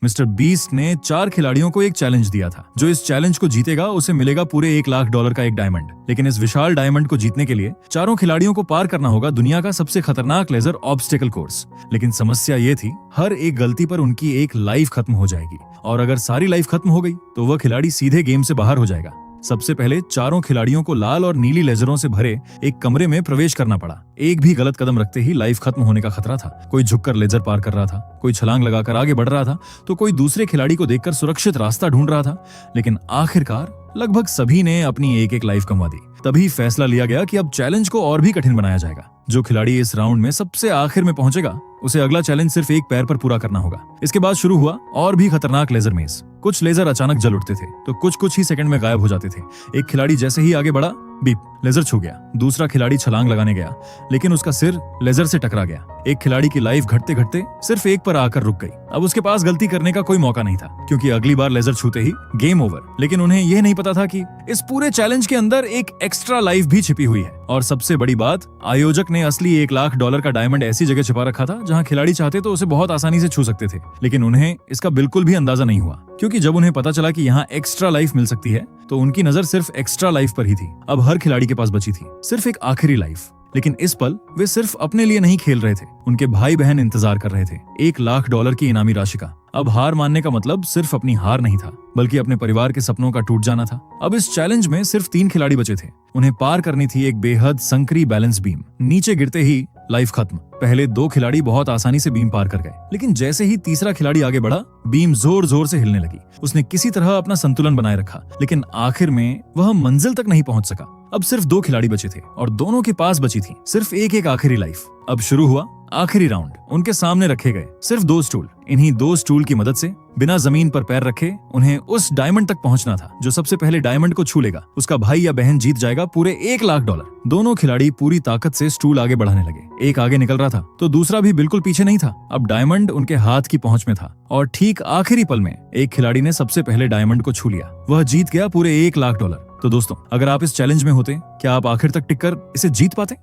Mister beast ने 4 खिलाड़ियों को एक चैलेंज दिया था। जो इस चैलेंज को जीतेगा उसे मिलेगा पूरे $1,00,000 का एक डायमंड। लेकिन इस विशाल डायमंड को जीतने के लिए चारों खिलाड़ियों को पार करना होगा दुनिया का सबसे खतरनाक लेजर ऑब्स्टेकल कोर्स। लेकिन समस्या ये थी, हर एक गलती पर उनकी एक लाइफ खत्म हो जाएगी, और अगर सारी लाइफ खत्म हो गई तो वह खिलाड़ी सीधे गेम से बाहर हो जाएगा। सबसे पहले चारों खिलाड़ियों को लाल और नीली लेजरों से भरे एक कमरे में प्रवेश करना पड़ा। एक भी गलत कदम रखते ही लाइफ खत्म होने का खतरा था। कोई झुककर लेजर पार कर रहा था, कोई छलांग लगाकर आगे बढ़ रहा था, तो कोई दूसरे खिलाड़ी को देखकर सुरक्षित रास्ता ढूंढ रहा था। लेकिन आखिरकार लगभग सभी ने अपनी एक एक लाइफ गंवा दी। तभी फैसला लिया गया कि अब चैलेंज को और भी कठिन बनाया जाएगा। जो खिलाड़ी इस राउंड में सबसे आखिर में पहुंचेगा उसे अगला चैलेंज सिर्फ एक पैर पर पूरा करना होगा। इसके बाद शुरू हुआ और भी खतरनाक लेजर मेज। कुछ लेजर अचानक जल उठते थे तो कुछ ही सेकंड में गायब हो जाते थे। एक खिलाड़ी जैसे ही आगे बढ़ा, बीप, लेजर छू गया। दूसरा खिलाड़ी छलांग लगाने गया, लेकिन उसका सिर लेजर से टकरा गया। एक खिलाड़ी की लाइफ घटते घटते सिर्फ एक पर आकर रुक गई। अब उसके पास गलती करने का कोई मौका नहीं था, क्योंकि अगली बार लेजर छूते ही गेम ओवर। लेकिन उन्हें यह नहीं पता था कि इस पूरे चैलेंज के अंदर एक एक्स्ट्रा लाइफ भी छिपी हुई है। और सबसे बड़ी बात, आयोजक ने असली $1,00,000 का डायमंड ऐसी जगह छिपा रखा था जहां खिलाड़ी चाहते तो उसे बहुत आसानी से छू सकते थे। लेकिन उन्हें इसका बिल्कुल भी अंदाजा नहीं हुआ, क्योंकि जब उन्हें पता चला कि यहाँ एक्स्ट्रा लाइफ मिल सकती है तो उनकी नजर सिर्फ एक्स्ट्रा लाइफ पर ही थी। अब हर खिलाड़ी के पास बची थी सिर्फ एक आखिरी लाइफ। लेकिन इस पल वे सिर्फ अपने लिए नहीं खेल रहे थे, उनके भाई बहन इंतजार कर रहे थे $1,00,000 की इनामी राशि का। अब हार मानने का मतलब सिर्फ अपनी हार नहीं था, बल्कि अपने परिवार के सपनों का टूट जाना था। अब इस चैलेंज में सिर्फ 3 खिलाड़ी बचे थे। उन्हें पार करनी थी एक बेहद संकरी बैलेंस बीम। नीचे गिरते ही लाइफ खत्म। पहले 2 खिलाड़ी बहुत आसानी से बीम पार कर गए, लेकिन जैसे ही तीसरा खिलाड़ी आगे बढ़ा, बीम जोर जोर से हिलने लगी। उसने किसी तरह अपना संतुलन बनाए रखा, लेकिन आखिर में वह मंजिल तक नहीं पहुंच सका। अब सिर्फ 2 खिलाड़ी बचे थे और दोनों के पास बची थी सिर्फ एक आखिरी लाइफ। अब शुरू हुआ आखिरी राउंड। उनके सामने रखे गए सिर्फ 2 स्टूल। इन्हीं 2 स्टूल की मदद से बिना जमीन पर पैर रखे उन्हें उस डायमंड तक पहुंचना था। जो सबसे पहले डायमंड को छू लेगा उसका भाई या बहन जीत जाएगा पूरे $1,00,000। दोनों खिलाड़ी पूरी ताकत से स्टूल आगे बढ़ाने लगे। एक आगे निकल रहा था तो दूसरा भी बिल्कुल पीछे नहीं था। अब डायमंड उनके हाथ की पहुंच में था और ठीक आखिरी पल में एक खिलाड़ी ने सबसे पहले डायमंड को छू लिया। वह जीत गया पूरे $1,00,000। तो दोस्तों, अगर आप इस चैलेंज में होते, क्या आप आखिर तक टिककर इसे जीत पाते?